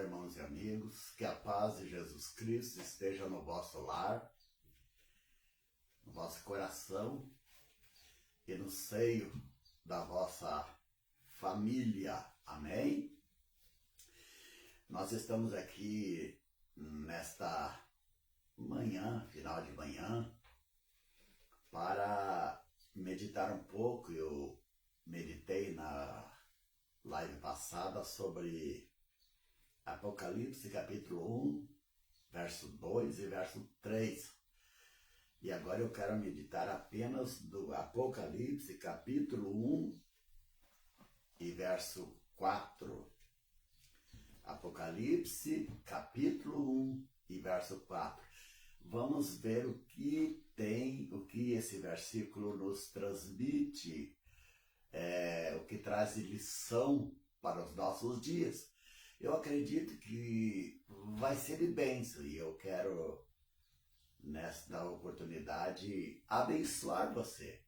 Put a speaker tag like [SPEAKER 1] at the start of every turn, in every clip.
[SPEAKER 1] irmãos e amigos, que a paz de Jesus Cristo esteja no vosso lar, no vosso coração e no seio da vossa família. Amém? Nós estamos aqui nesta manhã, final de manhã, para meditar um pouco. Eu meditei na live passada sobre Apocalipse capítulo 1, verso 2 e verso 3. E agora eu quero meditar apenas do Apocalipse capítulo 1 e verso 4. Apocalipse capítulo 1 e verso 4. Vamos ver o que esse versículo nos transmite, o que traz de lição para os nossos dias. Eu acredito que vai ser de bênção e eu quero, nesta oportunidade, abençoar você.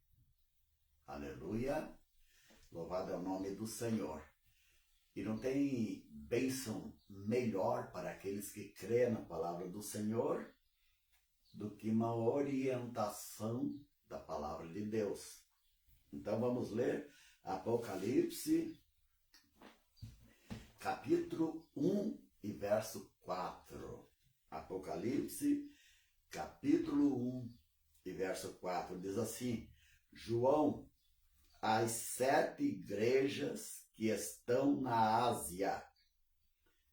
[SPEAKER 1] Aleluia! Louvado é o nome do Senhor. E não tem bênção melhor para aqueles que crêem na palavra do Senhor do que uma orientação da palavra de Deus. Então vamos ler Apocalipse capítulo 1 e verso 4. Apocalipse, capítulo 1 e verso 4. Diz assim: João, as 7 igrejas que estão na Ásia,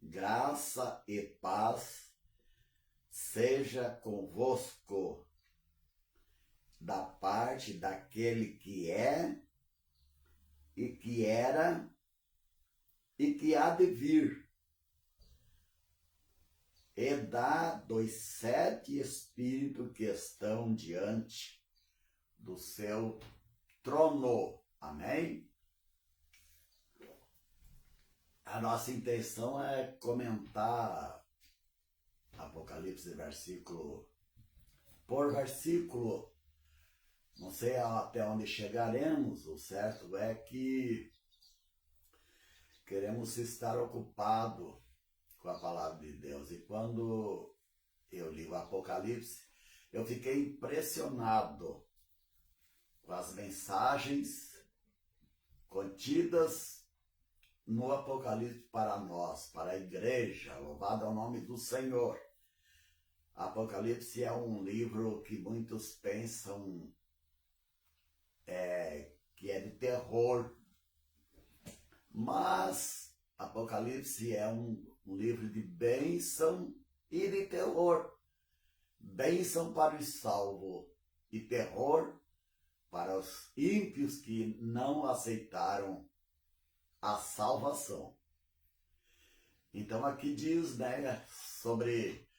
[SPEAKER 1] graça e paz seja convosco, da parte daquele que é, e que era, e que há de vir, e dos 7 espíritos que estão diante do seu trono. Amém? A nossa intenção é comentar Apocalipse versículo por versículo. Não sei até onde chegaremos. O certo é que queremos estar ocupados com a palavra de Deus. E quando eu li o Apocalipse, eu fiquei impressionado com as mensagens contidas no Apocalipse para nós, para a igreja. Louvado é o nome do Senhor. Apocalipse é um livro que muitos pensam que é de terror. Mas Apocalipse é um livro de bênção e de terror. Bênção para os salvos e terror para os ímpios que não aceitaram a salvação. Então aqui diz, sobre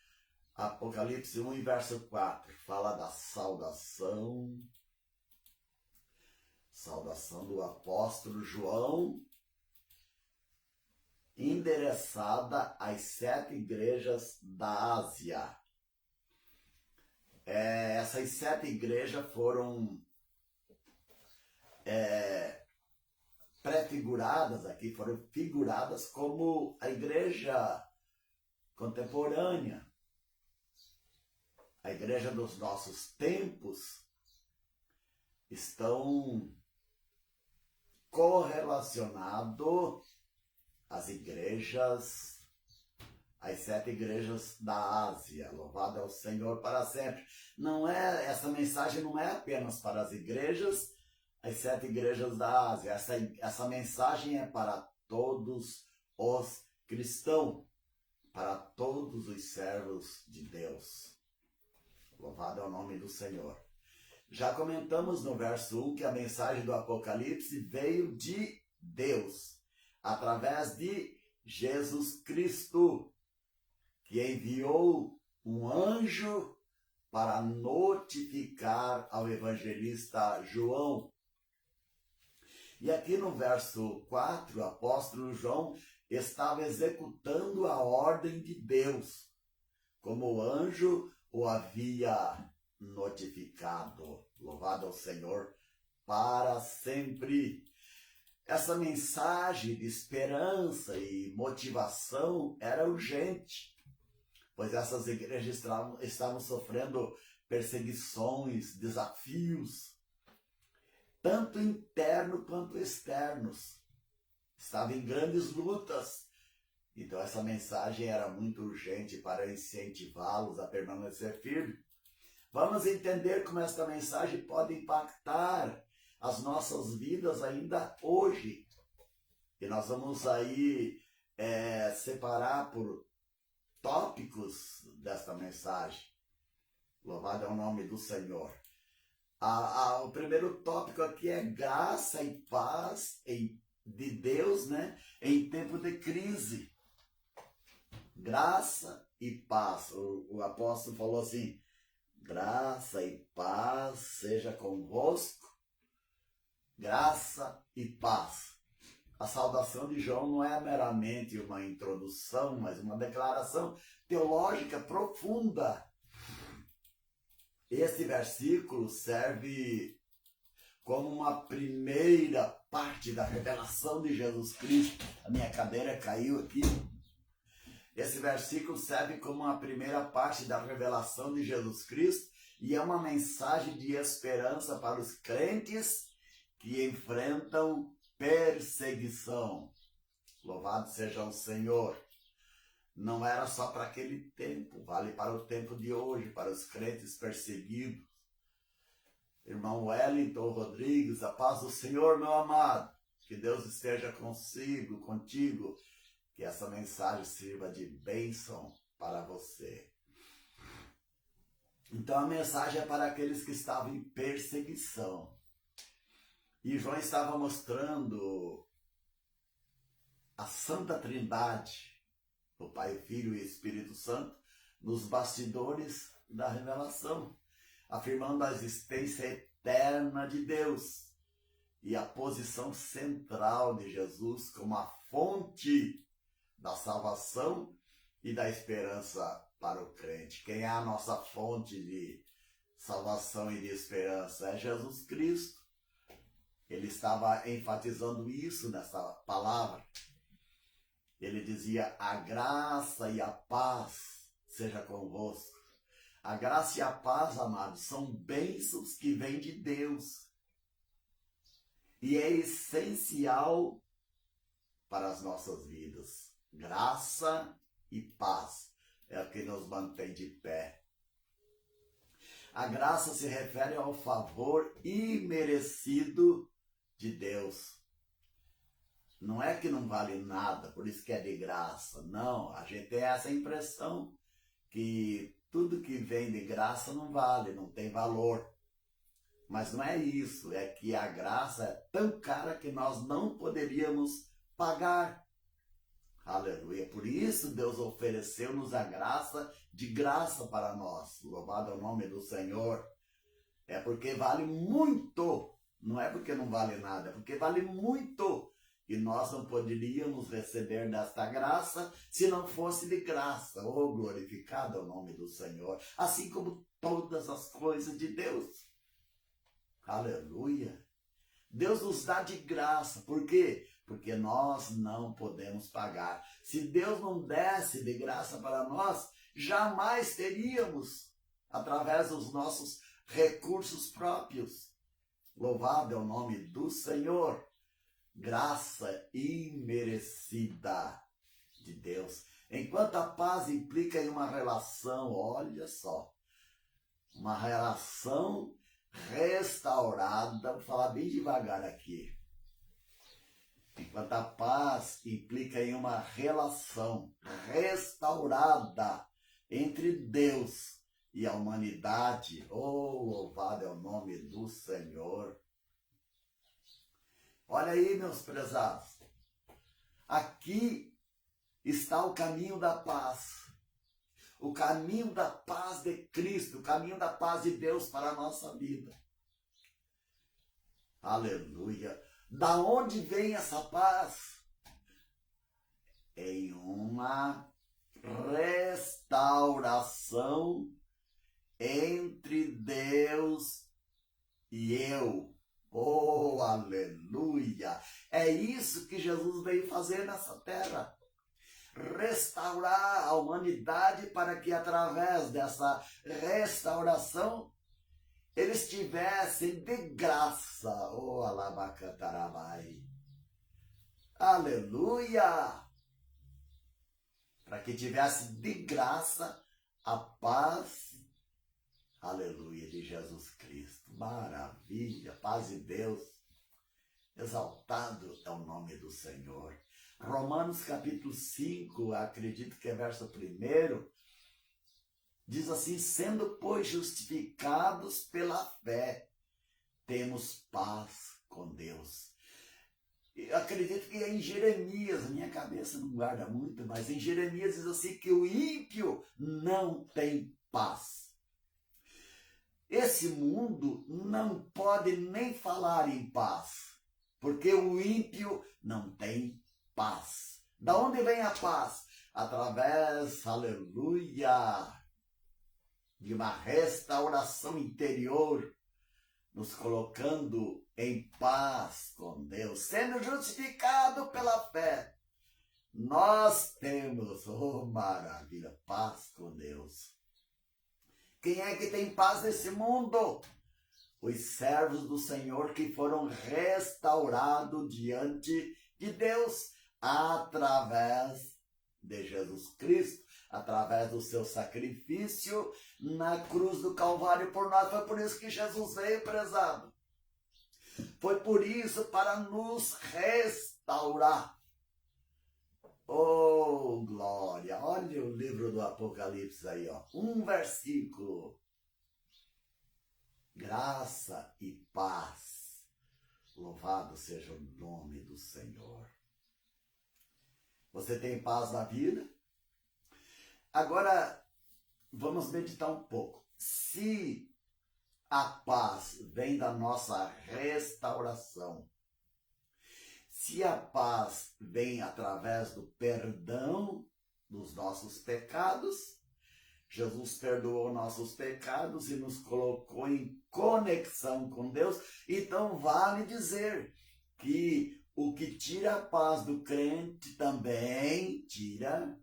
[SPEAKER 1] Apocalipse 1 e verso 4, fala da saudação do apóstolo João, endereçada às 7 igrejas da Ásia. Essas 7 igrejas foram prefiguradas aqui, foram figuradas como a igreja contemporânea, a igreja dos nossos tempos. Estão correlacionado às igrejas, às 7 igrejas da Ásia. Louvado é o Senhor para sempre. Essa mensagem não é apenas para as igrejas, as 7 igrejas da Ásia. Essa mensagem é para todos os cristãos, para todos os servos de Deus. Louvado é o nome do Senhor. Já comentamos no verso 1 que a mensagem do Apocalipse veio de Deus, através de Jesus Cristo, que enviou um anjo para notificar ao evangelista João. E aqui no verso 4, o apóstolo João estava executando a ordem de Deus, como o anjo o havia notificado. Louvado ao Senhor para sempre. essa mensagem de esperança e motivação era urgente, pois essas igrejas estavam sofrendo perseguições, desafios, tanto internos quanto externos. Estavam em grandes lutas. Então essa mensagem era muito urgente para incentivá-los a permanecer firmes. Vamos entender como esta mensagem pode impactar as nossas vidas ainda hoje. E nós vamos aí separar por tópicos desta mensagem. Louvado é o nome do Senhor. O primeiro tópico aqui é graça e paz de Deus, né, em tempo de crise. Graça e paz. O apóstolo falou assim: graça e paz seja convosco. Graça e paz. A saudação de João não é meramente uma introdução, mas uma declaração teológica profunda. Esse versículo serve como uma primeira parte da revelação de Jesus Cristo. A minha cadeira caiu aqui. Esse versículo serve como uma primeira parte da revelação de Jesus Cristo e é uma mensagem de esperança para os crentes que enfrentam perseguição. Louvado seja o Senhor. Não era só para aquele tempo, vale para o tempo de hoje, para os crentes perseguidos. Irmão Wellington Rodrigues, a paz do Senhor, meu amado. Que Deus esteja contigo. Que essa mensagem sirva de bênção para você. Então a mensagem é para aqueles que estavam em perseguição. E João estava mostrando a Santa Trindade, o Pai, o Filho e o Espírito Santo, nos bastidores da revelação, afirmando a existência eterna de Deus e a posição central de Jesus como a fonte da salvação e da esperança para o crente. Quem é a nossa fonte de salvação e de esperança? É Jesus Cristo. Ele estava enfatizando isso nessa palavra. Ele dizia: a graça e a paz seja convosco. A graça e a paz, amados, são bênçãos que vêm de Deus. E é essencial para as nossas vidas. Graça e paz é o que nos mantém de pé. A graça se refere ao favor imerecido de Deus. Não é que não vale nada, por isso que é de graça. Não, a gente tem essa impressão que tudo que vem de graça não vale, não tem valor. Mas não é isso, é que a graça é tão cara que nós não poderíamos pagar. Aleluia. Por isso Deus ofereceu-nos a graça de graça para nós. Louvado é o nome do Senhor. É porque vale muito. Não é porque não vale nada, é porque vale muito. E nós não poderíamos receber desta graça se não fosse de graça. Oh, glorificado é o nome do Senhor. Assim como todas as coisas de Deus. Aleluia. Deus nos dá de graça. Por quê? Porque nós não podemos pagar. Se Deus não desse de graça para nós, jamais teríamos, através dos nossos recursos próprios. Louvado é o nome do Senhor. Graça imerecida de Deus. Enquanto a paz implica em uma relação, olha só, uma relação restaurada, vou falar bem devagar aqui. Enquanto a paz implica em uma relação restaurada entre Deus e a humanidade, oh, louvado é o nome do Senhor. Olha aí, meus prezados, aqui está o caminho da paz. O caminho da paz de Cristo, o caminho da paz de Deus para a nossa vida. Aleluia. Da onde vem essa paz? Em uma restauração entre Deus e eu. Oh, aleluia! É isso que Jesus veio fazer nessa terra. Restaurar a humanidade para que através dessa restauração eles tivessem de graça. Oh, alabacatarabai. Aleluia! Para que tivesse de graça a paz, aleluia, de Jesus Cristo. Maravilha, paz de Deus. Exaltado é o nome do Senhor. Romanos capítulo 5, acredito que é verso 1, diz assim: sendo, pois, justificados pela fé, temos paz com Deus. Eu acredito que é em Jeremias, minha cabeça não guarda muito, mas em Jeremias diz assim que o ímpio não tem paz. Esse mundo não pode nem falar em paz, porque o ímpio não tem paz. Da onde vem a paz? Através, aleluia, de uma restauração interior, nos colocando em paz com Deus, sendo justificado pela fé. Nós temos, oh maravilha, paz com Deus. Quem é que tem paz nesse mundo? Os servos do Senhor que foram restaurados diante de Deus através de Jesus Cristo, através do seu sacrifício na cruz do Calvário por nós. Foi por isso que Jesus veio, prezado. Foi por isso, para nos restaurar. Oh, glória! Olha o livro do Apocalipse aí, ó. Um versículo. Graça e paz. Louvado seja o nome do Senhor. Você tem paz na vida? Agora, vamos meditar um pouco. Se a paz vem da nossa restauração, se a paz vem através do perdão dos nossos pecados, Jesus perdoou nossos pecados e nos colocou em conexão com Deus, então vale dizer que o que tira a paz do crente também tira.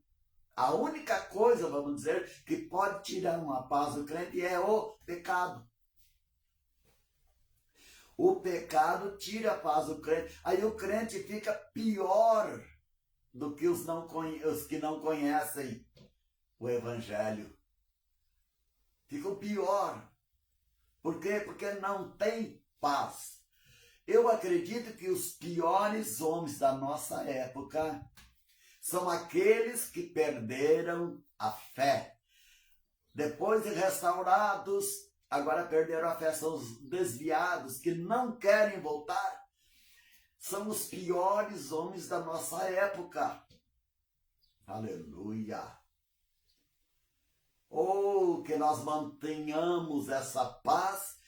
[SPEAKER 1] A única coisa, vamos dizer, que pode tirar uma paz do crente é o pecado. O pecado tira a paz do crente. Aí o crente fica pior do que os que não conhecem o Evangelho. Fica pior. Por quê? Porque não tem paz. Eu acredito que os piores homens da nossa época são aqueles que perderam a fé. Depois de restaurados, agora perderam a fé. São os desviados que não querem voltar. São os piores homens da nossa época. Aleluia! Oh, que nós mantenhamos essa paz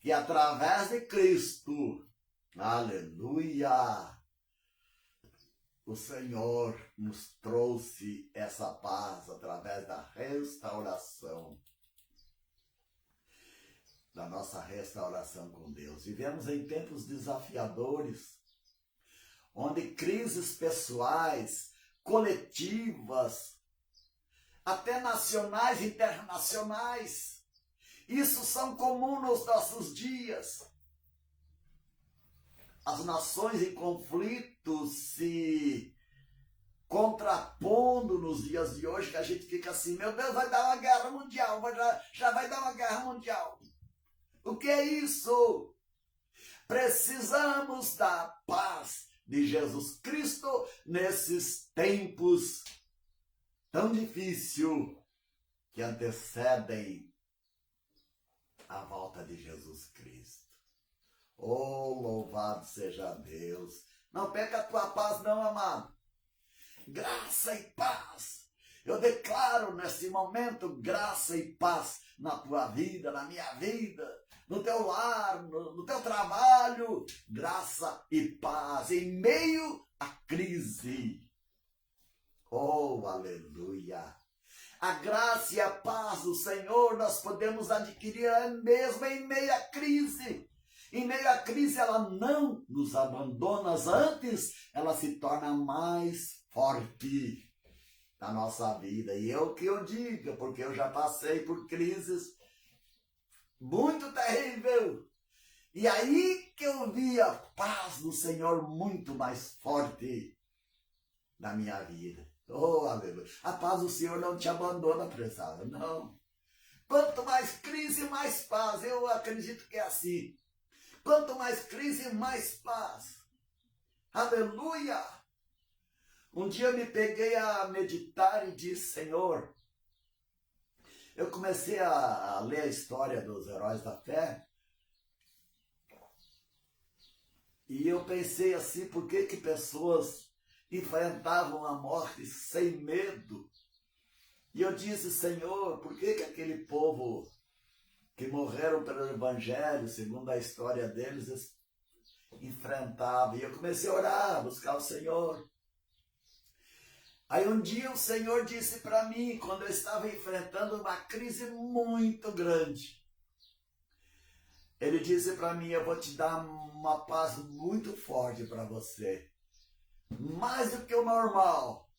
[SPEAKER 1] que através de Cristo, aleluia, o Senhor nos trouxe essa paz através da restauração, da nossa restauração com Deus. Vivemos em tempos desafiadores, onde crises pessoais, coletivas, até nacionais e internacionais, isso são comuns nos nossos dias. As nações em conflito se contrapondo nos dias de hoje, que a gente fica assim, meu Deus, vai dar uma guerra mundial, já vai dar uma guerra mundial. O que é isso? Precisamos da paz de Jesus Cristo nesses tempos tão difíceis que antecedem a volta de Jesus Cristo. Oh, louvado seja Deus. Não perca a tua paz não, amado. Graça e paz. Eu declaro nesse momento graça e paz na tua vida, na minha vida, no teu lar, no teu trabalho. Graça e paz em meio à crise. Oh, aleluia! A graça e a paz do Senhor nós podemos adquirir mesmo em meio à crise. Em meio à crise, ela não nos abandona, antes ela se torna mais forte na nossa vida. E eu que eu diga, porque eu já passei por crises muito terríveis. E aí que eu vi a paz do Senhor muito mais forte na minha vida. Oh, aleluia. A paz do Senhor não te abandona, prezado, não. Quanto mais crise, mais paz. Eu acredito que é assim. Quanto mais crise, mais paz. Aleluia! Um dia eu me peguei a meditar e disse, Senhor, eu comecei a ler a história dos heróis da fé. E eu pensei assim, por que pessoas enfrentavam a morte sem medo? E eu disse, Senhor, por que aquele povo que morreram pelo Evangelho, segundo a história deles, enfrentava? E eu comecei a orar, a buscar o Senhor. Aí um dia o Senhor disse para mim, quando eu estava enfrentando uma crise muito grande, Ele disse para mim, eu vou te dar uma paz muito forte para você, mais do que o normal.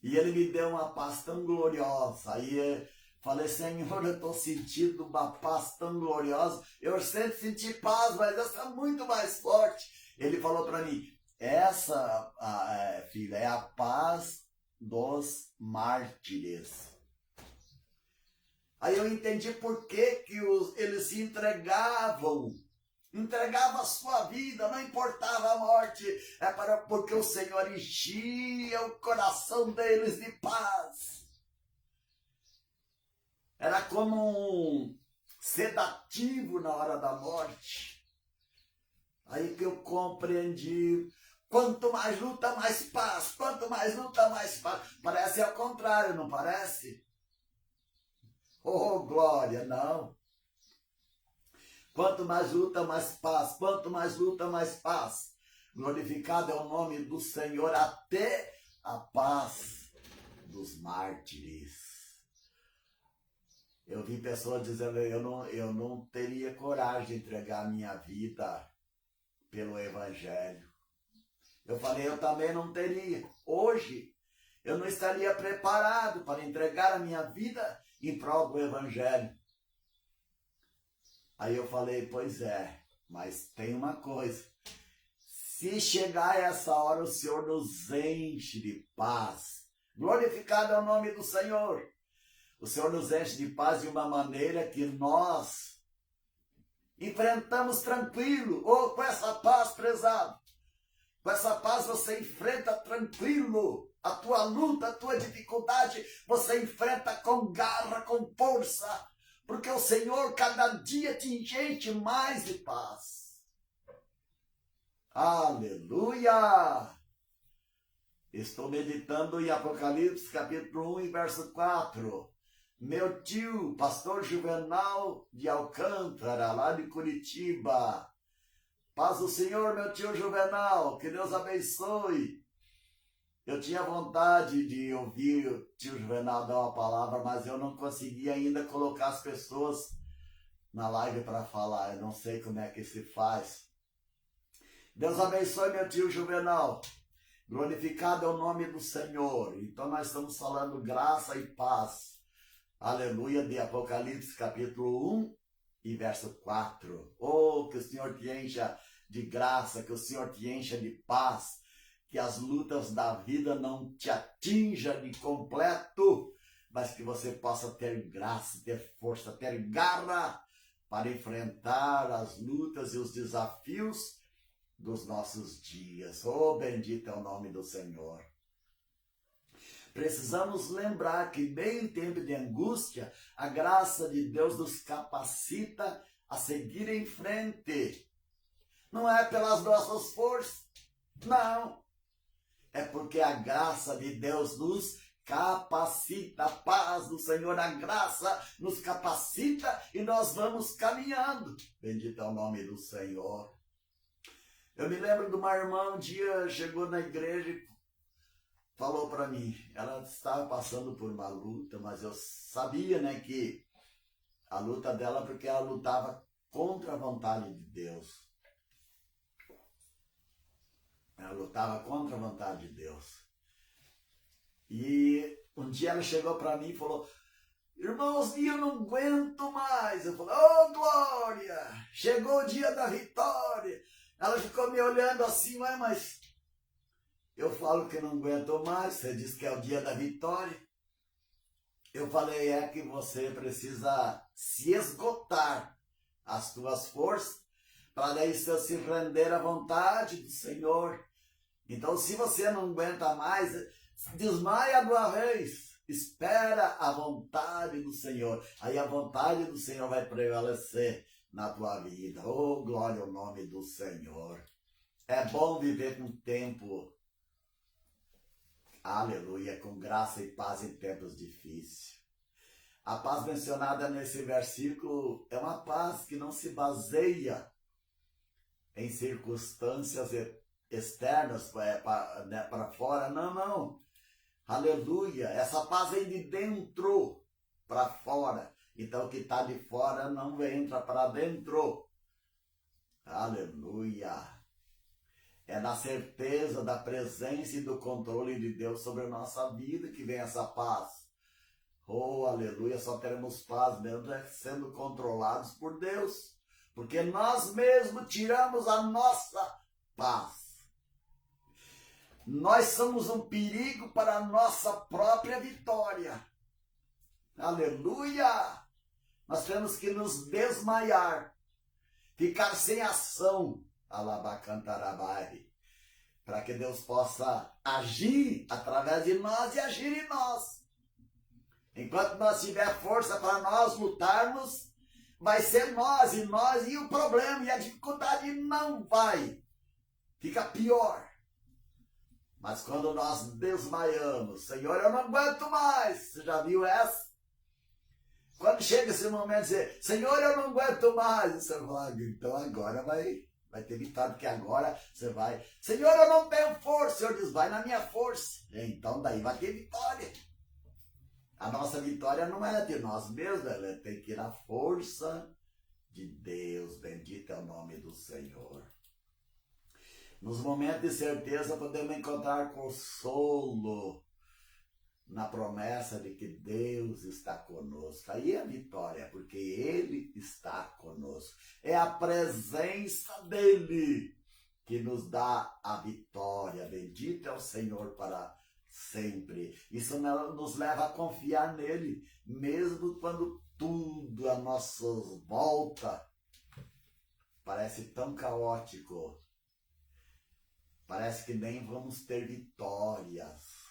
[SPEAKER 1] E Ele me deu uma paz tão gloriosa. Aí eu falei, Senhor, eu estou sentindo uma paz tão gloriosa. Eu sempre senti paz, mas essa é muito mais forte. Ele falou para mim, essa, filha, é a paz dos mártires. Aí eu entendi por que eles se entregavam a sua vida, não importava a morte, porque o Senhor enchia o coração deles de paz. Era como um sedativo na hora da morte. Aí que eu compreendi, quanto mais luta, mais paz, quanto mais luta, mais paz. Parece ao contrário, não parece? Oh, glória, não. Quanto mais luta, mais paz. Quanto mais luta, mais paz. Glorificado é o nome do Senhor, até a paz dos mártires. Eu vi pessoas dizendo, eu não teria coragem de entregar a minha vida pelo Evangelho. Eu falei, eu também não teria. Hoje, eu não estaria preparado para entregar a minha vida em prol do Evangelho. Aí eu falei, pois é, mas tem uma coisa. Se chegar essa hora, o Senhor nos enche de paz. Glorificado é o nome do Senhor. O Senhor nos enche de paz de uma maneira que nós enfrentamos tranquilo. Oh, com essa paz, prezado. Com essa paz você enfrenta tranquilo. A tua luta, a tua dificuldade, você enfrenta com garra, com força. Porque o Senhor cada dia te enche mais de paz. Aleluia! Estou meditando em Apocalipse capítulo 1 e verso 4. Meu tio, pastor Juvenal de Alcântara, lá de Curitiba. Paz do Senhor, meu tio Juvenal, que Deus abençoe. Eu tinha vontade de ouvir o tio Juvenal dar uma palavra, mas eu não consegui ainda colocar as pessoas na live para falar. Eu não sei como é que se faz. Deus abençoe, meu tio Juvenal. Glorificado é o nome do Senhor. Então nós estamos falando graça e paz. Aleluia, de Apocalipse capítulo 1 e verso 4. Oh, que o Senhor te encha de graça, que o Senhor te encha de paz. Que as lutas da vida não te atinjam de completo, mas que você possa ter graça, ter força, ter garra para enfrentar as lutas e os desafios dos nossos dias. Oh, bendito é o nome do Senhor. Precisamos lembrar que, bem em tempo de angústia, a graça de Deus nos capacita a seguir em frente. Não é pelas nossas forças, não. É porque a graça de Deus nos capacita, a paz do Senhor, a graça nos capacita e nós vamos caminhando. Bendito é o nome do Senhor. Eu me lembro de uma irmã, um dia chegou na igreja e falou para mim, ela estava passando por uma luta, mas eu sabia, né, que a luta dela, porque ela lutava contra a vontade de Deus. Ela lutava contra a vontade de Deus. E um dia ela chegou para mim e falou: irmãos, eu não aguento mais. Eu falei: oh, glória! Chegou o dia da vitória. Ela ficou me olhando assim: ué, mas eu falo que não aguento mais. Você diz que é o dia da vitória. Eu falei: é que você precisa se esgotar as tuas forças para daí você se render à vontade do Senhor. Então, se você não aguenta mais, desmaia de uma vez. Espera a vontade do Senhor. Aí a vontade do Senhor vai prevalecer na tua vida. Oh, glória ao nome do Senhor. É bom viver com tempo. Aleluia, com graça e paz em tempos difíceis. A paz mencionada nesse versículo é uma paz que não se baseia em circunstâncias externas para fora. Não, não. Aleluia. Essa paz vem de dentro para fora. Então o que está de fora não entra para dentro. Aleluia. É na certeza da presença e do controle de Deus sobre a nossa vida que vem essa paz. Oh, aleluia. Só teremos paz mesmo sendo controlados por Deus. Porque nós mesmos tiramos a nossa paz. Nós somos um perigo para a nossa própria vitória. Aleluia! Nós temos que nos desmaiar, ficar sem ação, alabacantarabai, para que Deus possa agir através de nós e agir em nós. Enquanto nós tiver força para nós lutarmos, vai ser nós, e o problema e a dificuldade não vai. Fica pior. Mas quando nós desmaiamos, Senhor, eu não aguento mais. Você já viu essa? Quando chega esse momento de dizer, Senhor, eu não aguento mais. Você fala, então agora vai ter vitória, porque agora você vai. Senhor, eu não tenho força. O Senhor diz, vai na minha força. Então daí vai ter vitória. A nossa vitória não é de nós mesmos, ela tem que ir na força de Deus. Bendito é o nome do Senhor. Nos momentos de certeza podemos encontrar consolo na promessa de que Deus está conosco. Aí é a vitória, porque Ele está conosco. É a presença dEle que nos dá a vitória. Bendito é o Senhor para sempre. Isso nos leva a confiar nele, mesmo quando tudo à nossa volta parece tão caótico. Parece que nem vamos ter vitórias.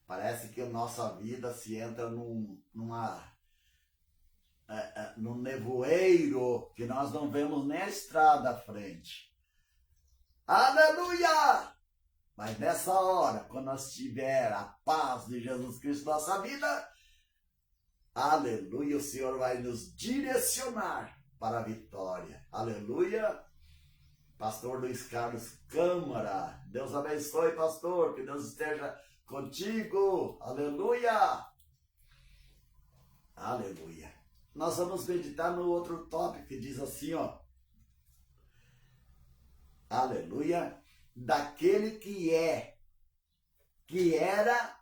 [SPEAKER 1] Parece que a nossa vida se entra num nevoeiro que nós não vemos nem a estrada à frente. Aleluia! Mas nessa hora, quando nós tiver a paz de Jesus Cristo na nossa vida, aleluia, o Senhor vai nos direcionar para a vitória. Aleluia! Pastor Luiz Carlos Câmara, Deus abençoe, pastor, que Deus esteja contigo. Aleluia! Aleluia! Nós vamos meditar no outro tópico que diz assim, ó. Aleluia! Daquele que é, que era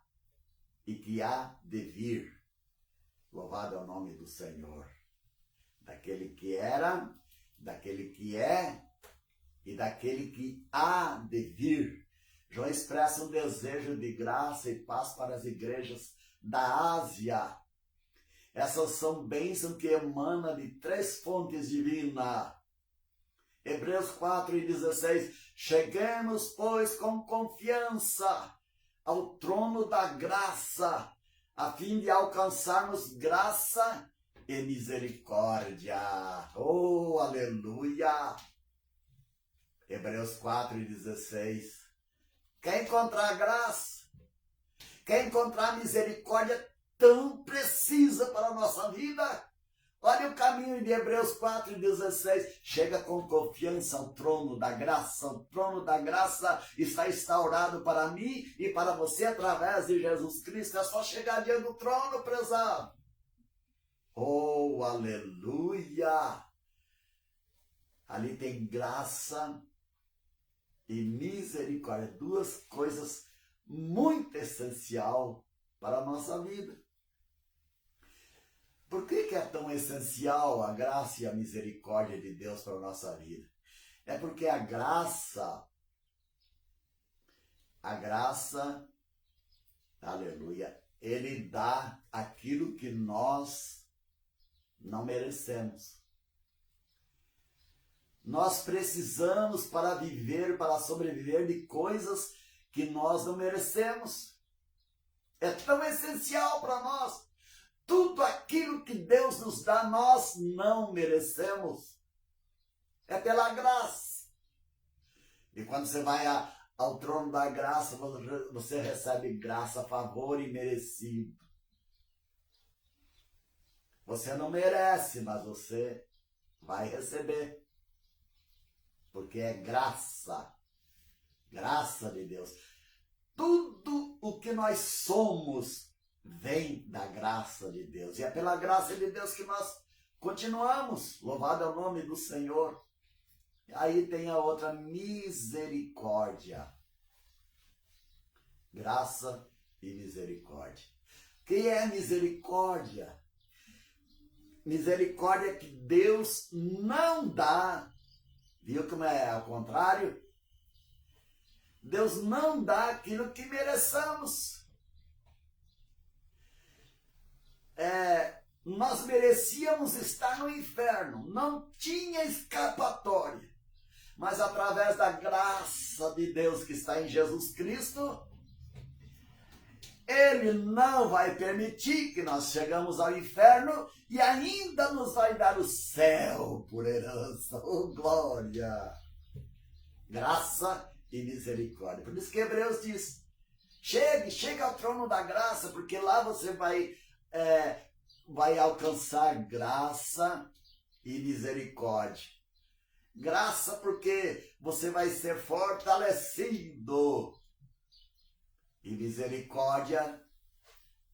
[SPEAKER 1] e que há de vir. Louvado é o nome do Senhor. Daquele que era, daquele que é e daquele que há de vir. João expressa um desejo de graça e paz para as igrejas da Ásia. Essas são bênçãos que emanam de 3 fontes divinas. Hebreus 4:16, cheguemos, pois, com confiança ao trono da graça, a fim de alcançarmos graça e misericórdia. Oh, aleluia! Hebreus 4:16. Quer encontrar graça? Quer encontrar misericórdia tão precisa para a nossa vida? Olha o caminho de Hebreus 4:16. Chega com confiança ao trono da graça. O trono da graça está instaurado para mim e para você através de Jesus Cristo. É só chegar diante do trono, prezado. Oh, aleluia! Ali tem graça e misericórdia, duas coisas muito essenciais para a nossa vida. Por que é tão essencial a graça e a misericórdia de Deus para a nossa vida? É porque a graça, aleluia, ele dá aquilo que nós não merecemos. Nós precisamos para sobreviver de coisas que nós não merecemos. É tão essencial para nós. Tudo aquilo que Deus nos dá, nós não merecemos. É pela graça. E quando você vai ao trono da graça, você recebe graça, favor e merecido. Você não merece, mas você vai receber. Porque é graça. Graça de Deus. Tudo o que nós somos vem da graça de Deus. E é pela graça de Deus que nós continuamos. Louvado é o nome do Senhor. Aí tem a outra, misericórdia. Graça e misericórdia. O que é misericórdia? Misericórdia é que Deus não dá. Viu como é ao contrário? Deus não dá aquilo que mereçamos. Nós merecíamos estar no inferno. Não tinha escapatória. Mas através da graça de Deus que está em Jesus Cristo, Ele não vai permitir que nós chegamos ao inferno e ainda nos vai dar o céu por herança. Oh, glória! Graça e misericórdia. Por isso que Hebreus diz, chegue ao trono da graça, porque lá você vai alcançar graça e misericórdia. Graça porque você vai ser fortalecido. E misericórdia,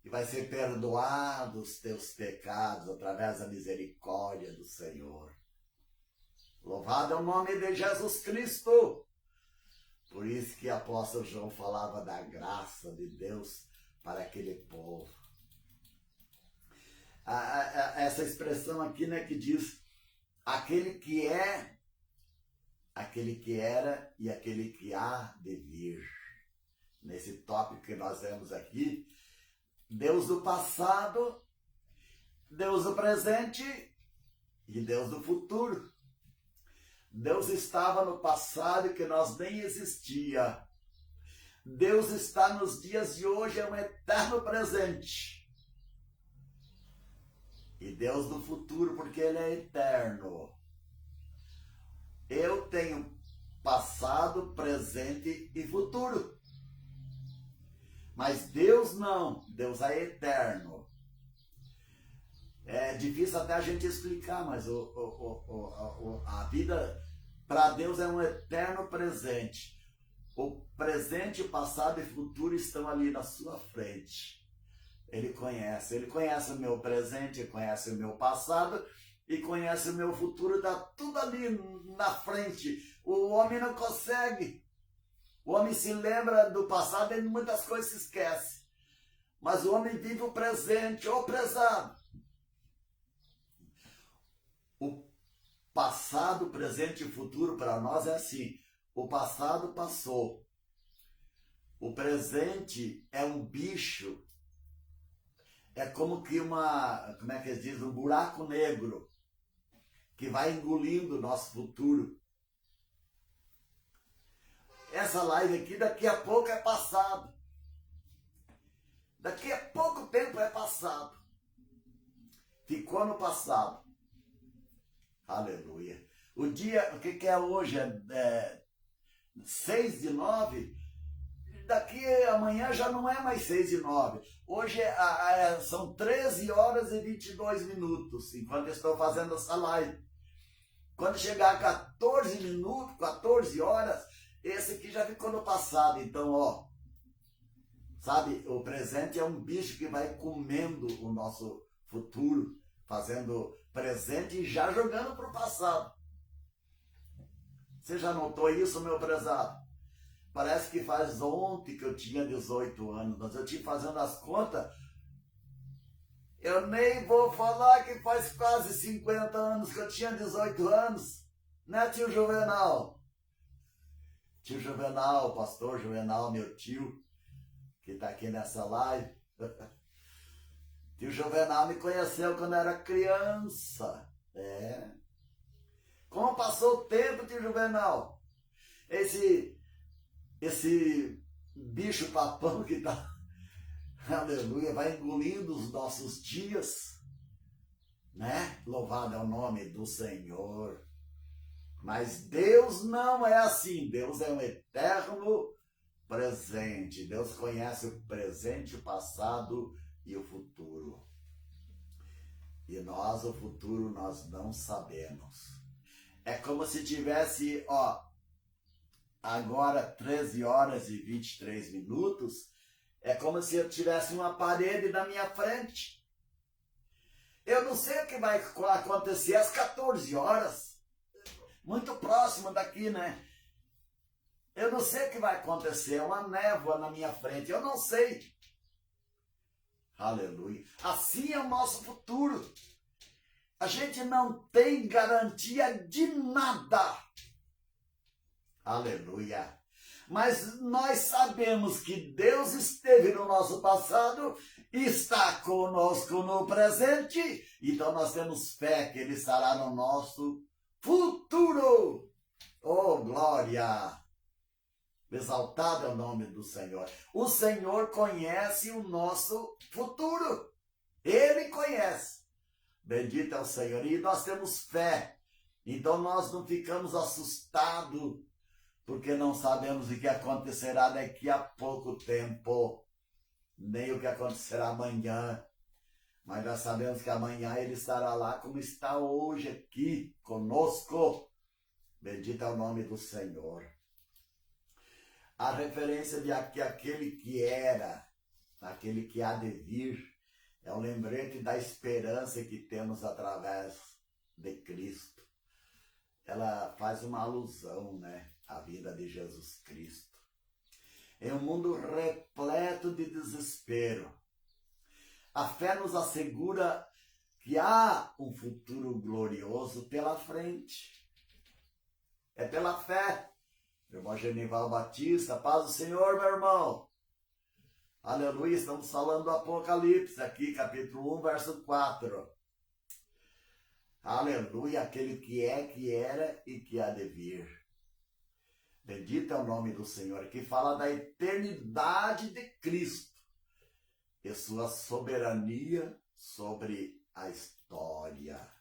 [SPEAKER 1] e vai ser perdoado os teus pecados através da misericórdia do Senhor. Louvado é o nome de Jesus Cristo. Por isso que o apóstolo João falava da graça de Deus para aquele povo. Essa expressão aqui, né, que diz aquele que é, aquele que era e aquele que há de vir. Nesse tópico que nós vemos aqui, Deus do passado, Deus do presente e Deus do futuro. Deus estava no passado que nós nem existia. Deus está nos dias de hoje, é um eterno presente. E Deus do futuro, porque Ele é eterno. Eu tenho passado, presente e futuro. Mas Deus não, Deus é eterno. É difícil até a gente explicar, mas a vida para Deus é um eterno presente. O presente, passado e futuro estão ali na sua frente. Ele conhece o meu presente, ele conhece o meu passado e conhece o meu futuro, está tudo ali na frente. O homem não consegue. O homem se lembra do passado e muitas coisas se esquece. Mas o homem vive o presente, ô prezado. O passado, presente e futuro para nós é assim. O passado passou. O presente é um bicho. É como que como é que eles dizem? Um buraco negro que vai engolindo o nosso futuro. Essa live aqui daqui a pouco é passado. Daqui a pouco tempo é passado. Ficou no passado. Aleluia. O dia, o que é hoje? É 6/9. Daqui amanhã já não é mais 6/9. Hoje são 13 horas e 22 minutos, enquanto eu estou fazendo essa live. Quando chegar a 14 minutos, 14 horas, esse aqui já ficou no passado. Então, ó, sabe, o presente é um bicho que vai comendo o nosso futuro. fazendo presente e já jogando para o passado. Você já notou isso, meu prezado? Parece que faz ontem que eu tinha 18 anos, mas eu tinha fazendo as contas. Eu nem vou falar que faz quase 50 anos que eu tinha 18 anos. Né, tio Juvenal? Tio Juvenal, pastor Juvenal, meu tio, que está aqui nessa live. Tio Juvenal me conheceu quando eu era criança. É. Como passou o tempo, tio Juvenal? Esse bicho papão que tá, aleluia, vai engolindo os nossos dias, né? Louvado é o nome do Senhor. Mas Deus não é assim. Deus é um eterno presente. Deus conhece o presente, o passado e o futuro. E nós, o futuro, nós não sabemos. É como se tivesse, agora 13 horas e 23 minutos, é como se eu tivesse uma parede na minha frente. Eu não sei o que vai acontecer às 14 horas. Muito próximo daqui, né? Eu não sei o que vai acontecer. É uma névoa na minha frente. Eu não sei. Aleluia. Assim é o nosso futuro. A gente não tem garantia de nada. Aleluia. Mas nós sabemos que Deus esteve no nosso passado e está conosco no presente. Então nós temos fé que Ele estará no nosso futuro. Oh, glória! Exaltado é o nome do Senhor. O Senhor conhece o nosso futuro. Ele conhece. Bendito é o Senhor. E nós temos fé. Então nós não ficamos assustados, porque não sabemos o que acontecerá daqui a pouco tempo, nem o que acontecerá amanhã. Mas nós sabemos que amanhã Ele estará lá como está hoje aqui conosco. Bendito é o nome do Senhor. A referência de aquele que era, aquele que há de vir, é um lembrete da esperança que temos através de Cristo. Ela faz uma alusão, né, à vida de Jesus Cristo. Em um mundo repleto de desespero, a fé nos assegura que há um futuro glorioso pela frente. É pela fé. Meu irmão Genival Batista, paz do Senhor, meu irmão. Aleluia, estamos falando do Apocalipse aqui, capítulo 1, verso 4. Aleluia, aquele que é, que era e que há de vir. Bendito é o nome do Senhor, que fala da eternidade de Cristo e sua soberania sobre a história.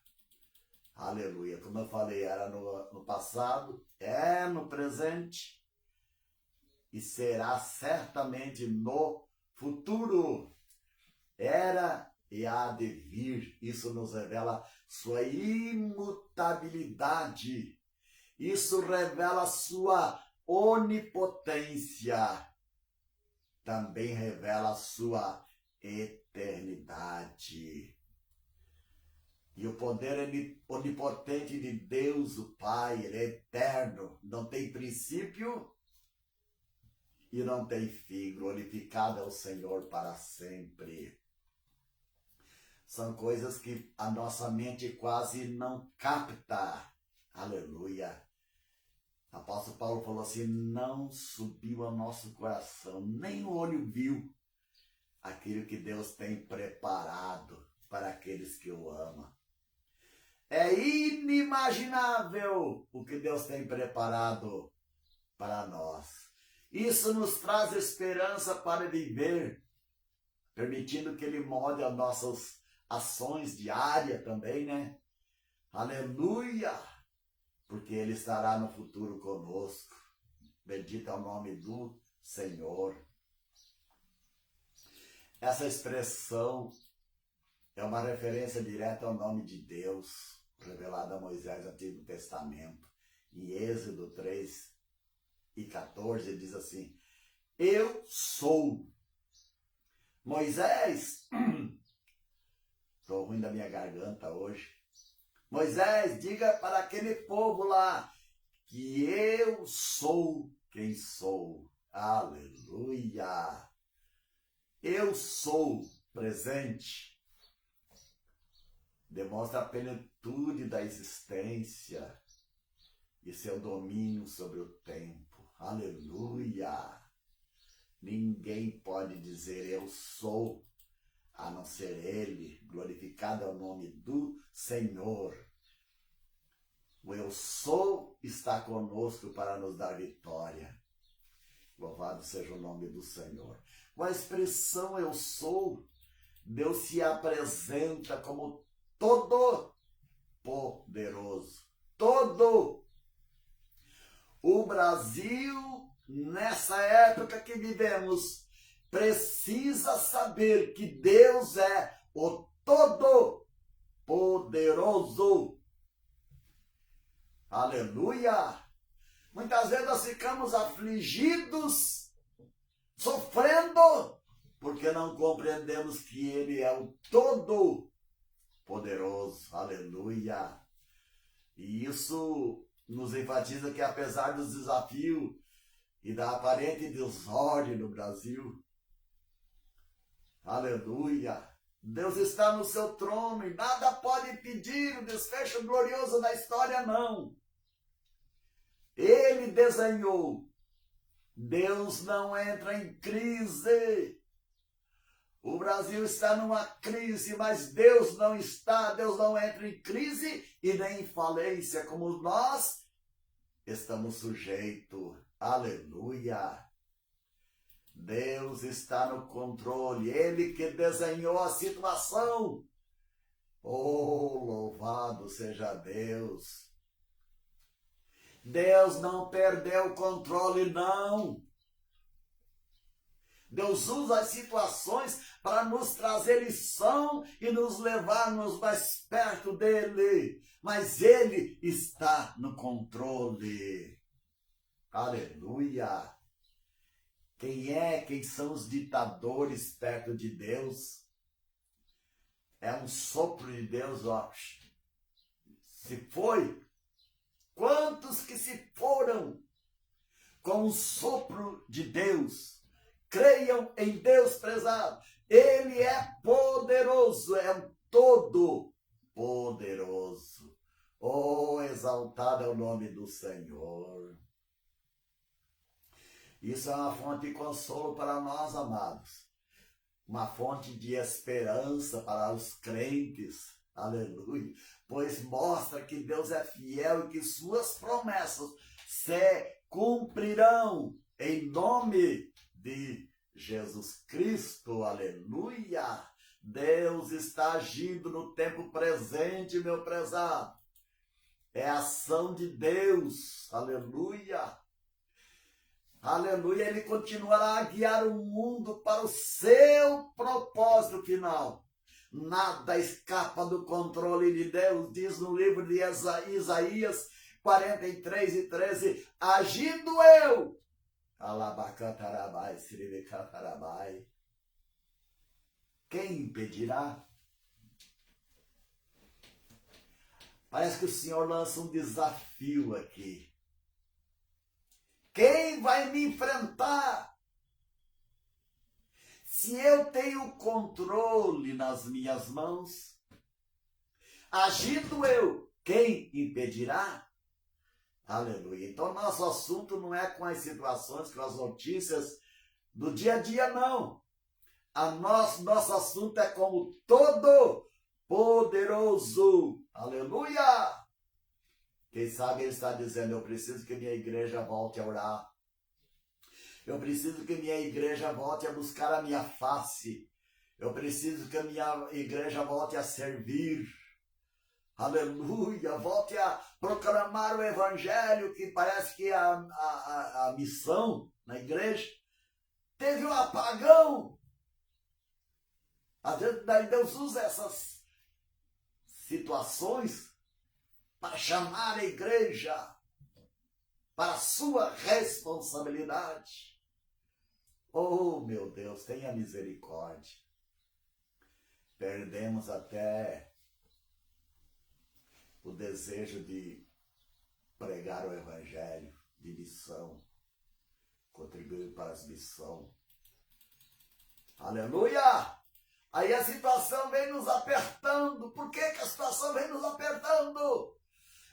[SPEAKER 1] Aleluia. Como eu falei, era no passado, é no presente e será certamente no futuro. Era e há de vir. Isso nos revela sua imutabilidade. Isso revela sua onipotência. Também revela sua eternidade. E o poder onipotente de Deus, o Pai, Ele é eterno, não tem princípio e não tem fim. Glorificado é o Senhor para sempre. São coisas que a nossa mente quase não capta. Aleluia. O apóstolo Paulo falou assim, não subiu ao nosso coração, nem o olho viu aquilo que Deus tem preparado para aqueles que o amam. É inimaginável o que Deus tem preparado para nós. Isso nos traz esperança para viver, permitindo que Ele molde as nossas ações diárias também, né? Aleluia! Porque Ele estará no futuro conosco. Bendito é o nome do Senhor. Essa expressão é uma referência direta ao nome de Deus, revelado a Moisés no Antigo Testamento. Em Êxodo 3 e 14 diz assim, eu sou. Moisés Estou ruim da minha garganta hoje. Moisés, diga para aquele povo lá que eu sou quem sou. Aleluia! Eu sou presente. Demonstra a plenitude da existência e seu domínio sobre o tempo. Aleluia! Ninguém pode dizer eu sou, a não ser Ele. Glorificado é o nome do Senhor. O eu sou está conosco para nos dar vitória. Louvado seja o nome do Senhor. Com a expressão eu sou, Deus se apresenta como todo poderoso. Todo. O Brasil, nessa época que vivemos, precisa saber que Deus é o Todo-Poderoso. Aleluia! Muitas vezes nós ficamos afligidos, sofrendo, porque não compreendemos que Ele é o Todo-Poderoso. Aleluia! E isso nos enfatiza que, apesar dos desafios e da aparente desordem no Brasil, aleluia, Deus está no seu trono e nada pode impedir o desfecho glorioso da história, não. Ele desenhou. Deus não entra em crise. O Brasil está numa crise, mas Deus não está. Deus não entra em crise e nem em falência, como nós estamos sujeitos. Aleluia! Deus está no controle. Ele que desenhou a situação. Oh, louvado seja Deus! Deus não perdeu o controle, não. Deus usa as situações para nos trazer lição e nos levarmos mais perto dele. Mas ele está no controle. Aleluia! Quem são os ditadores perto de Deus? É um sopro de Deus, ó. Se foi, quantos que se foram com o sopro de Deus? Creiam em Deus, prezado. Ele é poderoso, é um todo-poderoso. Oh, exaltado é o nome do Senhor. Isso é uma fonte de consolo para nós, amados. Uma fonte de esperança para os crentes. Aleluia. Pois mostra que Deus é fiel e que suas promessas se cumprirão em nome de Jesus Cristo. Aleluia. Deus está agindo no tempo presente, meu prezado. É a ação de Deus. Aleluia. Aleluia, Ele continuará a guiar o mundo para o seu propósito final. Nada escapa do controle de Deus, diz no livro de Isaías 43:13, agindo eu, alabacantarabai, siribecantarabai, quem impedirá? Parece que o Senhor lança um desafio aqui. Quem vai me enfrentar? Se eu tenho controle nas minhas mãos, agindo eu, quem impedirá? Aleluia. Então, nosso assunto não é com as situações, com as notícias do dia a dia, não. Nosso assunto é com o Todo-Poderoso. Aleluia! Quem sabe ele está dizendo, eu preciso que minha igreja volte a orar. Eu preciso que minha igreja volte a buscar a minha face. Eu preciso que a minha igreja volte a servir. Aleluia! Volte a proclamar o evangelho, que parece que a missão na igreja teve um apagão. Às vezes Deus usa essas situações para chamar a igreja para a sua responsabilidade. Oh, meu Deus, tenha misericórdia. perdemos até o desejo de pregar o Evangelho, de missão, contribuir para as missões. Aleluia! Aí a situação vem nos apertando. Por que a situação vem nos apertando?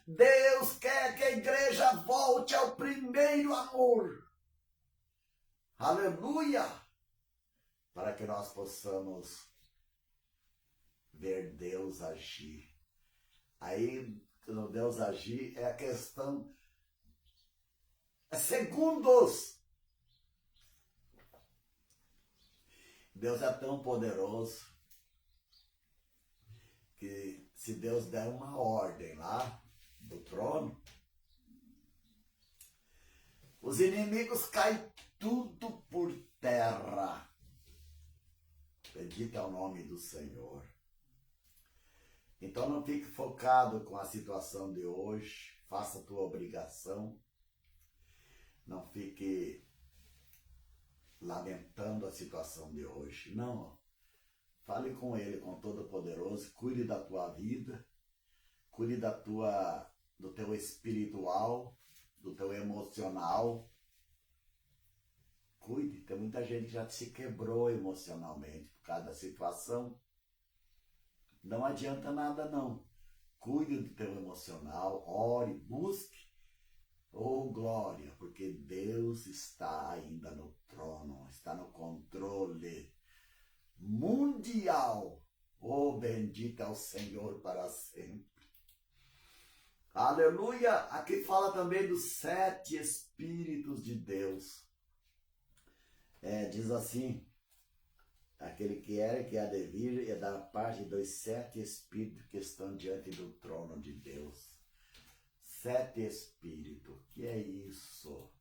[SPEAKER 1] Deus quer que a igreja volte ao primeiro amor. Aleluia! Para que nós possamos ver Deus agir. Aí, quando Deus agir, é a questão, é segundos. Deus é tão poderoso que se Deus der uma ordem lá do trono, os inimigos caem tudo por terra. Bendito é o nome do Senhor. Então não fique focado com a situação de hoje, faça a tua obrigação, não fique lamentando a situação de hoje. Não, fale com Ele, com Todo-Poderoso, cuide da tua vida, cuide do teu espiritual, do teu emocional. Cuide, tem muita gente que já se quebrou emocionalmente por causa da situação. Não adianta nada não. Cuide do teu emocional, ore, busque. Oh, glória, porque Deus está ainda no trono, está no controle mundial. Oh, bendito é o Senhor para sempre. Aleluia! Aqui fala também dos 7 Espíritos de Deus. Diz assim, aquele que era e que há de vir é da parte dos 7 Espíritos que estão diante do trono de Deus. 7 Espíritos, que é isso?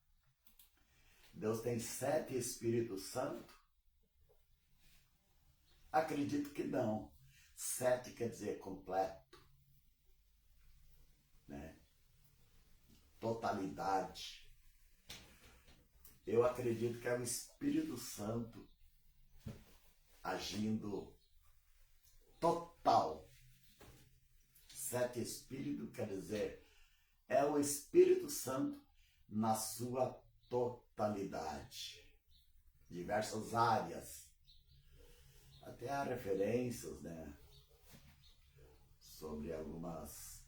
[SPEAKER 1] Deus tem 7 Espíritos Santos? Acredito que não. 7 quer dizer completo, né? Totalidade. Eu acredito que é o Espírito Santo agindo total. 7 Espíritos quer dizer é o Espírito Santo na sua totalidade. Diversas áreas. Até há referências, né? Sobre algumas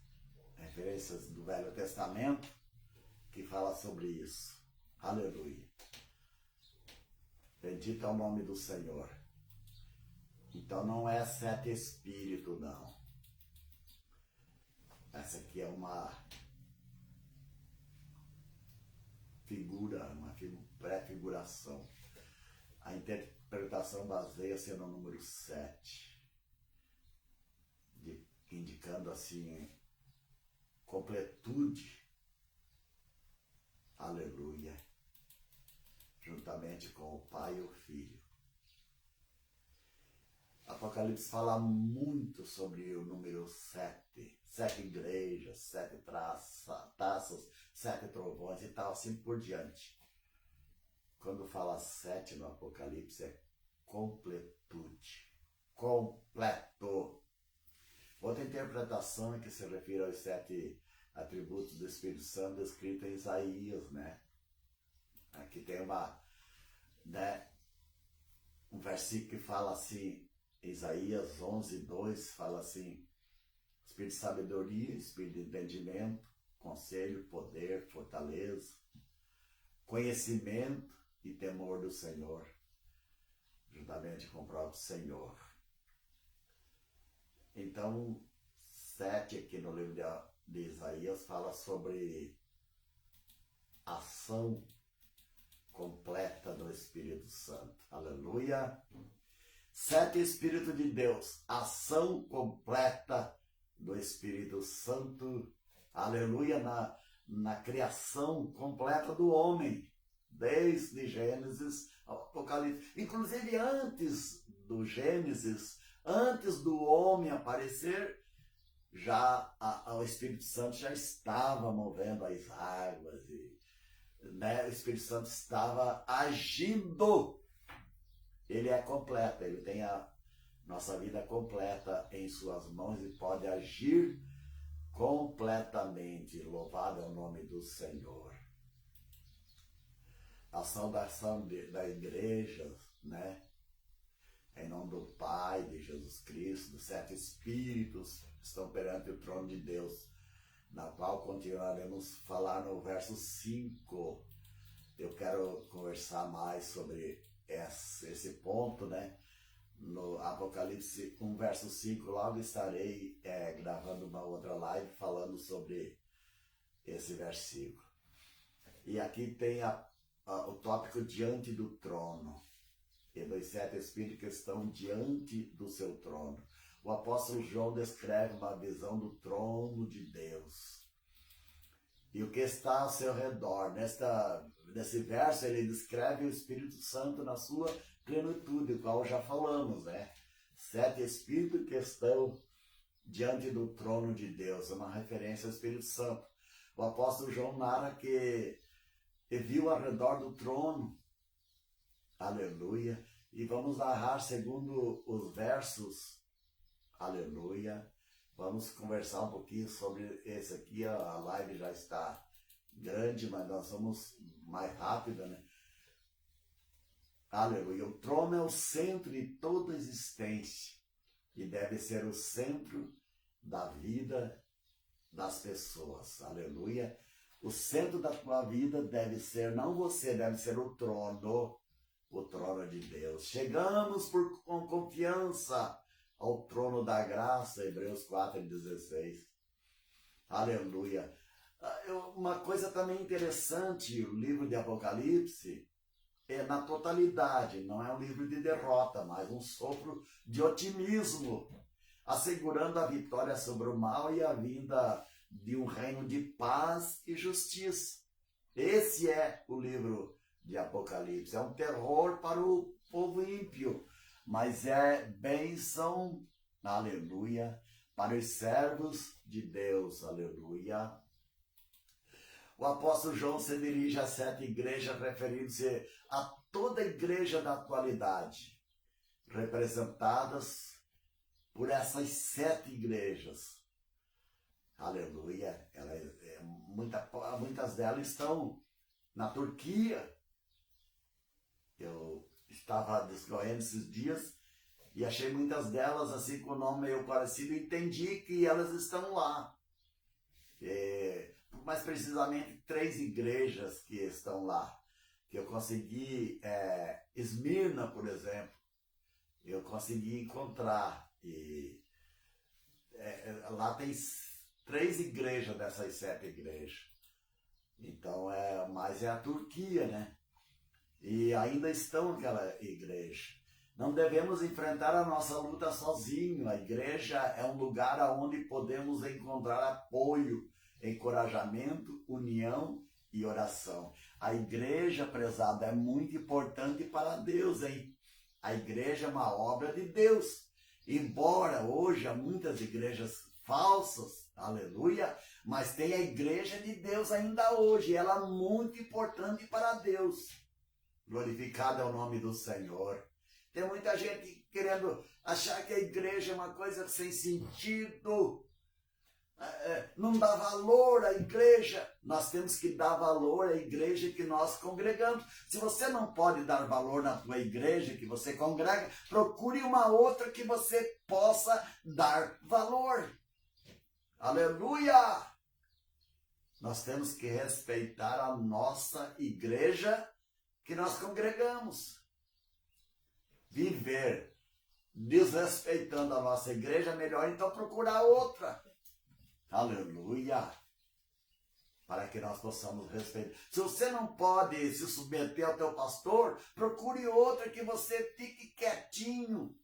[SPEAKER 1] referências do Velho Testamento que fala sobre isso. Aleluia. Bendito é o nome do Senhor. Então não é 7 Espíritos, não. Essa aqui é uma figura, uma pré-figuração. A interpretação baseia-se no número 7, indicando assim completude. Aleluia. Juntamente com o Pai e o Filho. Apocalipse fala muito sobre o número 7. 7 igrejas, 7 taças, 7 trovões e tal, assim por diante. Quando fala 7 no Apocalipse é completude. Completo. Outra interpretação é que se refere aos 7 atributos do Espírito Santo descrito em Isaías, né? Aqui tem um versículo que fala assim, Isaías 11:2, fala assim: Espírito de sabedoria, Espírito de entendimento, conselho, poder, fortaleza, conhecimento e temor do Senhor, juntamente com o próprio Senhor. Então, 7 aqui no livro de Isaías fala sobre ação completa do Espírito Santo. Aleluia! 7 Espíritos de Deus, ação completa do Espírito Santo. Aleluia! Na criação completa do homem, desde Gênesis ao Apocalipse. Inclusive antes do Gênesis, antes do homem aparecer, já o Espírito Santo já estava movendo as águas, né? O Espírito Santo estava agindo. Ele é completo, ele tem nossa vida completa em suas mãos e pode agir completamente. Louvado é o nome do Senhor. A saudação da igreja, né? Em nome do Pai, de Jesus Cristo, dos 7 Espíritos que estão perante o trono de Deus, na qual continuaremos a falar no verso 5. Eu quero conversar mais sobre esse ponto, né? No Apocalipse 1, verso 5, logo estarei gravando uma outra live falando sobre esse versículo. E aqui tem o tópico diante do trono. E dos 7 Espíritos que estão diante do seu trono. O apóstolo João descreve uma visão do trono de Deus. E o que está ao seu redor. Nesse verso ele descreve o Espírito Santo na sua plenitude, o qual já falamos, né? 7 Espíritos que estão diante do trono de Deus. É uma referência ao Espírito Santo. O apóstolo João narra que viu ao redor do trono. Aleluia. E vamos narrar segundo os versos. Aleluia. Vamos conversar um pouquinho sobre esse aqui. A live já está grande, mas nós vamos mais rápido, né? Aleluia. O trono é o centro de toda a existência e deve ser o centro da vida das pessoas. Aleluia. O centro da tua vida deve ser, não você, deve ser o trono de Deus. Chegamos com confiança ao trono da graça, Hebreus 4:16. Aleluia. Uma coisa também interessante, o livro de Apocalipse é na totalidade, não é um livro de derrota, mas um sopro de otimismo, assegurando a vitória sobre o mal e a vinda de um reino de paz e justiça. Esse é o livro de Apocalipse. É um terror para o povo ímpio, mas é bênção, aleluia, para os servos de Deus, aleluia. O apóstolo João se dirige a 7 igrejas, referindo-se a toda a igreja da atualidade, representadas por essas 7 igrejas. Aleluia. Muitas delas estão na Turquia. Eu estava discorrendo esses dias e achei muitas delas assim com o nome meio parecido e entendi que elas estão lá. Mais precisamente 3 igrejas que estão lá. Que eu consegui, Esmirna, por exemplo, eu consegui encontrar. E lá tem 3 igrejas dessas 7 igrejas. Então, mas é a Turquia, né? E ainda estão naquela igreja. Não devemos enfrentar a nossa luta sozinho. A igreja é um lugar onde podemos encontrar apoio, encorajamento, união e oração. A igreja, prezado, é muito importante para Deus, hein? A igreja é uma obra de Deus. Embora hoje há muitas igrejas falsas, aleluia, mas tem a igreja de Deus ainda hoje. Ela é muito importante para Deus. Glorificado é o nome do Senhor. Tem muita gente querendo achar que a igreja é uma coisa sem sentido. Não dá valor à igreja. Nós temos que dar valor à igreja que nós congregamos. Se você não pode dar valor na tua igreja que você congrega, procure uma outra que você possa dar valor. Aleluia! Nós temos que respeitar a nossa igreja que nós congregamos. Viver desrespeitando a nossa igreja é melhor então procurar outra. Aleluia! Para que nós possamos respeitar. Se você não pode se submeter ao teu pastor, procure outra que você fique quietinho.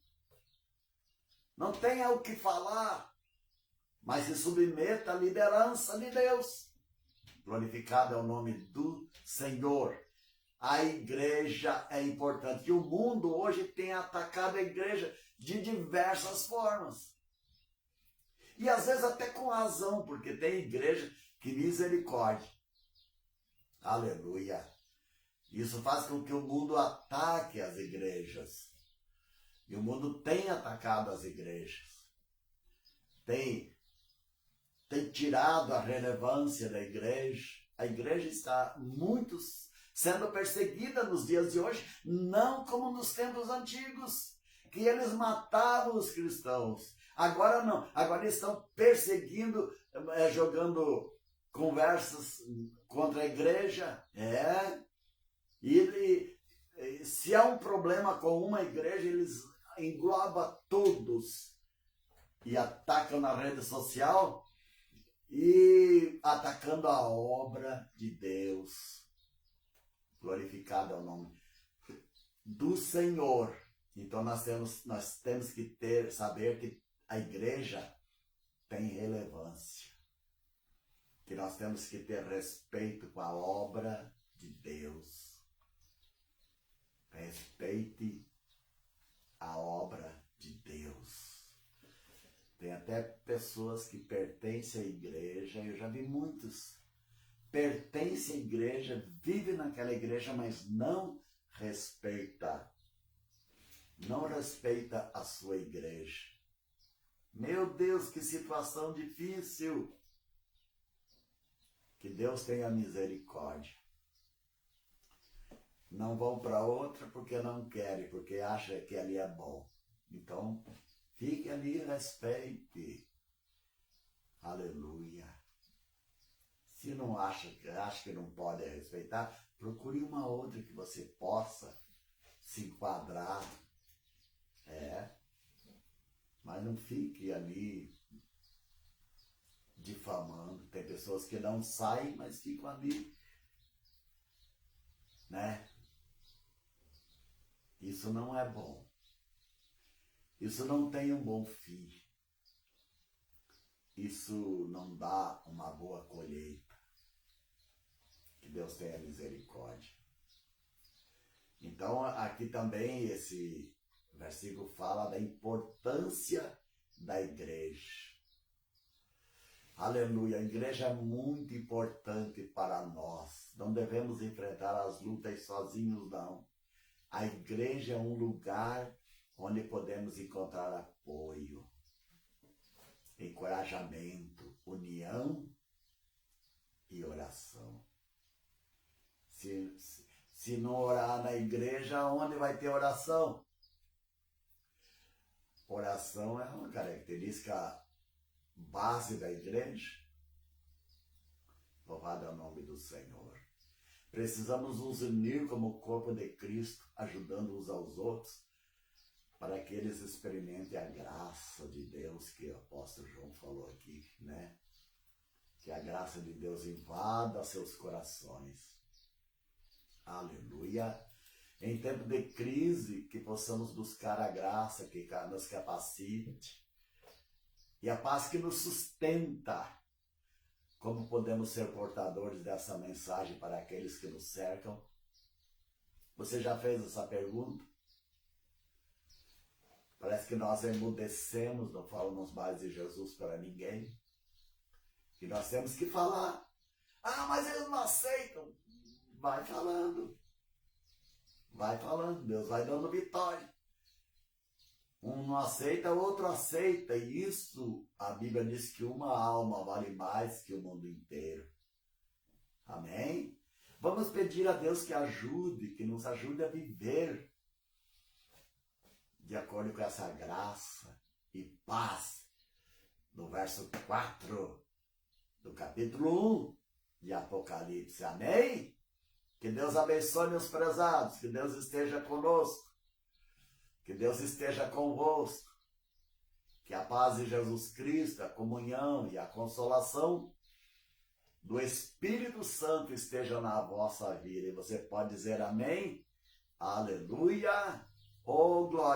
[SPEAKER 1] Não tenha o que falar, mas se submeta à liderança de Deus. Glorificado é o nome do Senhor. A igreja é importante. E o mundo hoje tem atacado a igreja de diversas formas. E às vezes até com razão, porque tem igreja que misericórdia. Aleluia. Isso faz com que o mundo ataque as igrejas. E o mundo tem atacado as igrejas. Tem tirado a relevância da igreja. A igreja está muito sendo perseguida nos dias de hoje, não como nos tempos antigos, que eles matavam os cristãos. Agora não, agora eles estão perseguindo, jogando conversas contra a igreja. E se há um problema com uma igreja, eles englobam todos e atacam na rede social e atacando a obra de Deus. Glorificado é o nome do Senhor. Então nós temos que saber que a igreja tem relevância. Que nós temos que ter respeito com a obra de Deus. Respeite a obra de Deus. Tem até pessoas que pertencem à igreja, eu já vi muitos, pertencem à igreja, vivem naquela igreja, mas não respeita a sua igreja. Meu Deus, que situação difícil! Que Deus tenha misericórdia. Não vão para outra porque não querem, porque acham que ali é bom. Então, fique ali e respeite. Aleluia. Se não acha que não pode respeitar, procure uma outra que você possa se enquadrar. Mas não fique ali difamando. Tem pessoas que não saem, mas ficam ali, né? Isso não é bom. Isso não tem um bom fim. Isso não dá uma boa colheita. Que Deus tenha misericórdia. Então, aqui também esse versículo fala da importância da igreja. Aleluia, a igreja é muito importante para nós. Não devemos enfrentar as lutas sozinhos, não. A igreja é um lugar onde podemos encontrar apoio, encorajamento, união e oração. Se não orar na igreja, onde vai ter oração? Oração é uma característica base da igreja. Louvado é o nome do Senhor. Precisamos nos unir como corpo de Cristo, ajudando uns aos outros, para que eles experimentem a graça de Deus, que o apóstolo João falou aqui, né? Que a graça de Deus invada seus corações. Aleluia. Em tempo de crise, que possamos buscar a graça que nos capacite e a paz que nos sustenta. Como podemos ser portadores dessa mensagem para aqueles que nos cercam? Você já fez essa pergunta? Parece que nós emudecemos, não falamos mais de Jesus para ninguém. E nós temos que falar. Ah, mas eles não aceitam. Vai falando. Vai falando. Deus vai dando vitória. Um não aceita, o outro aceita. E isso, a Bíblia diz que uma alma vale mais que o mundo inteiro. Amém? Vamos pedir a Deus que ajude, que nos ajude a viver de acordo com essa graça e paz. No verso 4 do capítulo 1 de Apocalipse. Amém? Que Deus abençoe, meus prezados. Que Deus esteja conosco. Que Deus esteja convosco. Que a paz de Jesus Cristo, a comunhão e a consolação do Espírito Santo esteja na vossa vida. E você pode dizer amém? Aleluia! Oh, glória!